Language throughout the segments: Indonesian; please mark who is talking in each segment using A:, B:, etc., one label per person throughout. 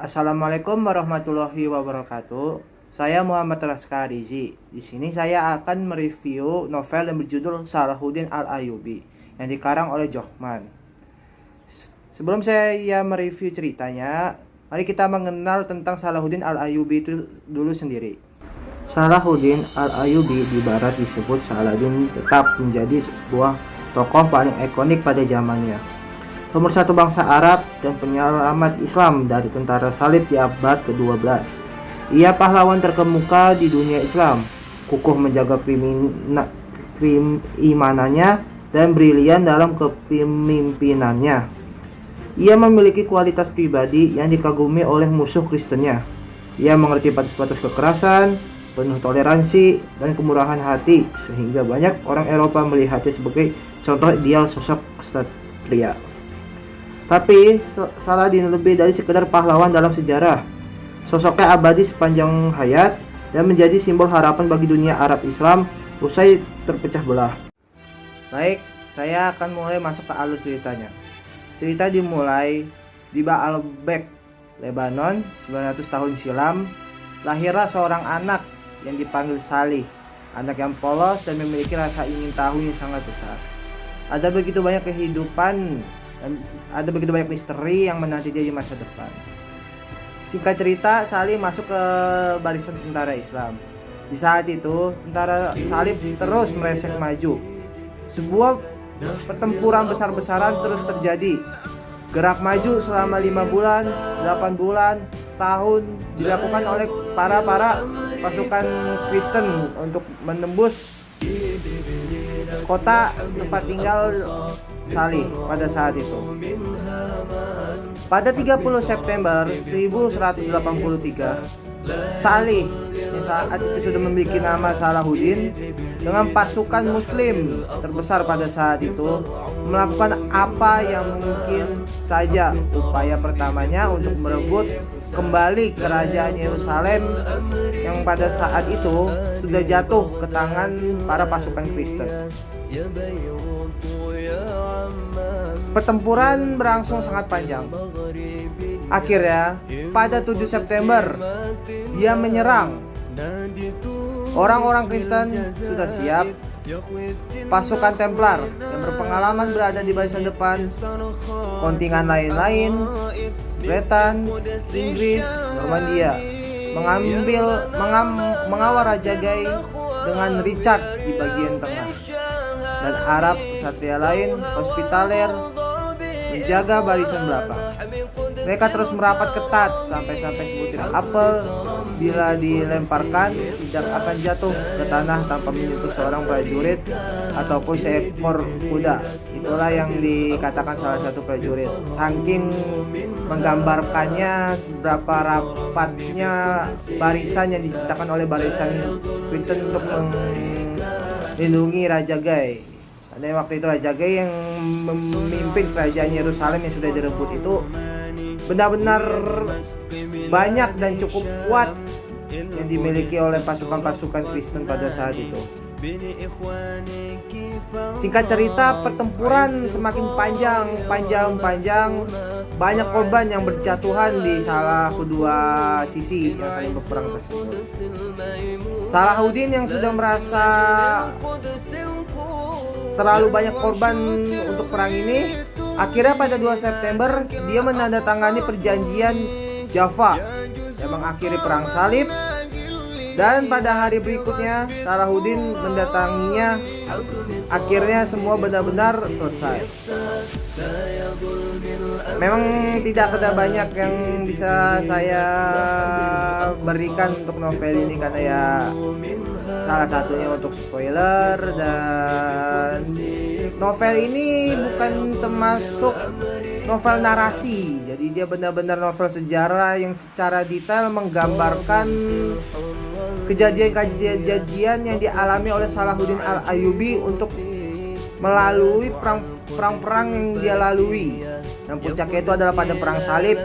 A: Assalamualaikum warahmatullahi wabarakatuh. Saya Muhammad Raska Rizi. Di sini saya akan mereview novel yang berjudul Salahuddin Al-Ayyubi yang dikarang oleh Johman. Sebelum saya mereview ceritanya, mari kita mengenal tentang Salahuddin Al-Ayyubi itu dulu sendiri. Salahuddin Al-Ayyubi di barat disebut Saladin, tetap menjadi sebuah tokoh paling ikonik pada zamannya. Pemersatu bangsa Arab dan penyelamat Islam dari tentara salib di abad ke-12. Ia pahlawan terkemuka di dunia Islam, kukuh menjaga keimanannya dan brilian dalam kepemimpinannya. Ia memiliki kualitas pribadi yang dikagumi oleh musuh Kristennya. Ia mengerti batas-batas kekerasan, penuh toleransi, dan kemurahan hati, sehingga banyak orang Eropa melihatnya sebagai contoh ideal sosok ksatria. Tapi Saladin lebih dari sekedar pahlawan dalam sejarah. Sosoknya abadi sepanjang hayat dan menjadi simbol harapan bagi dunia Arab Islam usai terpecah belah. Baik, saya akan mulai masuk ke alur ceritanya. Cerita dimulai di Baalbek, Lebanon, 900 tahun silam. Lahirlah seorang anak yang dipanggil Salih, anak yang polos dan memiliki rasa ingin tahu yang sangat besar. Ada begitu banyak misteri yang menanti dia di masa depan. Singkat cerita, Salih masuk ke barisan tentara Islam. Di saat itu, tentara salib terus meleset maju. Sebuah pertempuran besar-besaran terus terjadi. Gerak maju selama 5 bulan, 8 bulan, setahun dilakukan oleh para pasukan Kristen untuk menembus kota tempat tinggal Salih pada saat itu. Pada 30 September 1183, Salih yang saat itu sudah memiliki nama Salahuddin dengan pasukan muslim terbesar pada saat itu melakukan apa yang mungkin saja upaya pertamanya untuk merebut kembali kerajaan Yerusalem yang pada saat itu sudah jatuh ke tangan para pasukan Kristen. Pertempuran berlangsung sangat panjang. Akhirnya, pada 7 September, dia menyerang. Orang-orang Kristen sudah siap. Pasukan Templar yang berpengalaman berada di barisan depan. Kontingen lain-lain, Breton, Inggris, Normandia, mengawal Raja Guy dengan Richard di bagian tengah. Dan Arab ksatria lain, Hospitaller, menjaga barisan belakang. Mereka terus merapat ketat sampai sebutir apel bila dilemparkan tidak akan jatuh ke tanah tanpa menyentuh seorang prajurit ataupun seekor kuda. Itulah yang dikatakan salah satu prajurit. Saking menggambarkannya seberapa rapatnya barisan yang diciptakan oleh barisan Kristen untuk melindungi Raja Guy. Karena waktu itu Raja Guy yang memimpin kerajaan Yerusalem yang sudah direbut itu benar-benar banyak dan cukup kuat yang dimiliki oleh pasukan-pasukan Kristen pada saat itu. Singkat cerita, pertempuran semakin panjang, banyak korban yang berjatuhan di salah kedua sisi yang saling berperang tersebut. Salahuddin yang sudah merasa terlalu banyak korban untuk perang ini, akhirnya pada 2 September dia menandatangani perjanjian Jaffa yang mengakhiri perang salib. Dan pada hari berikutnya Salahuddin mendatanginya. Akhirnya semua benar-benar selesai. Memang tidak ada banyak yang bisa saya berikan untuk novel ini karena ya salah satunya untuk spoiler, dan novel ini bukan termasuk novel narasi. Jadi dia benar-benar novel sejarah yang secara detail menggambarkan kejadian-kejadian yang dialami oleh Salahuddin Al-Ayyubi untuk melalui perang-perang yang dia lalui. Dan puncaknya itu adalah pada perang salib.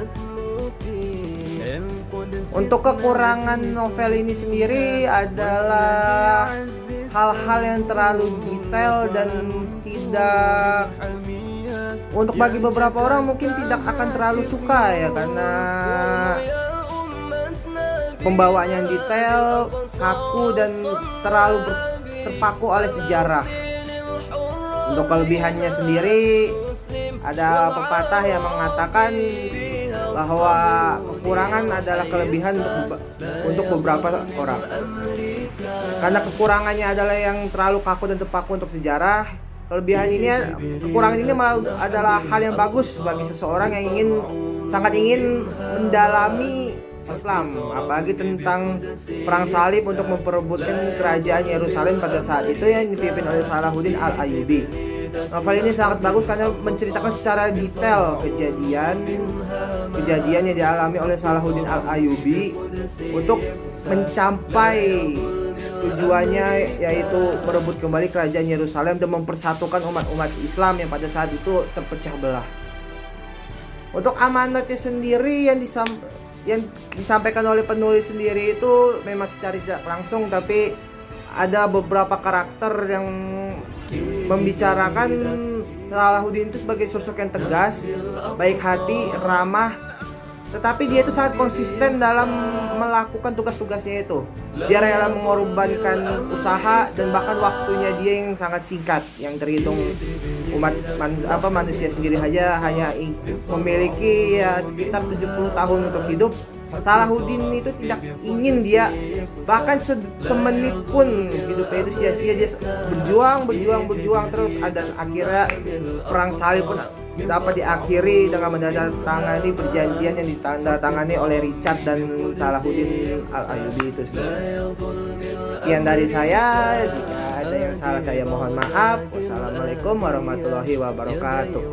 A: Untuk kekurangan novel ini sendiri adalah hal-hal yang terlalu detail dan tidak untuk bagi beberapa orang mungkin tidak akan terlalu suka ya, karena pembawaannya yang detail, kaku dan terlalu terpaku oleh sejarah. Untuk kelebihannya sendiri, ada pepatah yang mengatakan bahwa kekurangan adalah kelebihan untuk beberapa orang. Karena kekurangannya adalah yang terlalu kaku dan terpaku untuk sejarah, kekurangan ini malah adalah hal yang bagus bagi seseorang yang sangat ingin mendalami Islam, apalagi tentang perang salib untuk memperebutkan kerajaan Yerusalem pada saat itu yang dipimpin oleh Salahuddin Al-Ayyubi. Novel ini sangat bagus karena menceritakan secara detail kejadian yang dialami oleh Salahuddin Al-Ayyubi untuk mencapai tujuannya, yaitu merebut kembali kerajaan Yerusalem dan mempersatukan umat-umat Islam yang pada saat itu terpecah belah. Untuk amanatnya sendiri yang disampaikan oleh penulis sendiri itu memang secara tidak langsung, tapi ada beberapa karakter yang membicarakan Salahuddin itu sebagai sosok yang tegas, baik hati, ramah, tetapi dia itu sangat konsisten dalam melakukan tugas-tugasnya itu. Dia rela mengorbankan usaha dan bahkan waktunya dia yang sangat singkat, yang terhitung manusia sendiri hanya memiliki ya sekitar 70 tahun untuk hidup. Salahuddin itu tidak ingin dia bahkan semenit pun hidupnya itu sia-sia. Dia berjuang terus, dan akhirnya perang salib pun dapat diakhiri dengan menandatangani perjanjian yang ditandatangani oleh Richard dan Salahuddin Al-Ayyubi itu sendiri. Sekian dari saya, jika ada yang salah saya mohon maaf. Wassalamualaikum warahmatullahi wabarakatuh.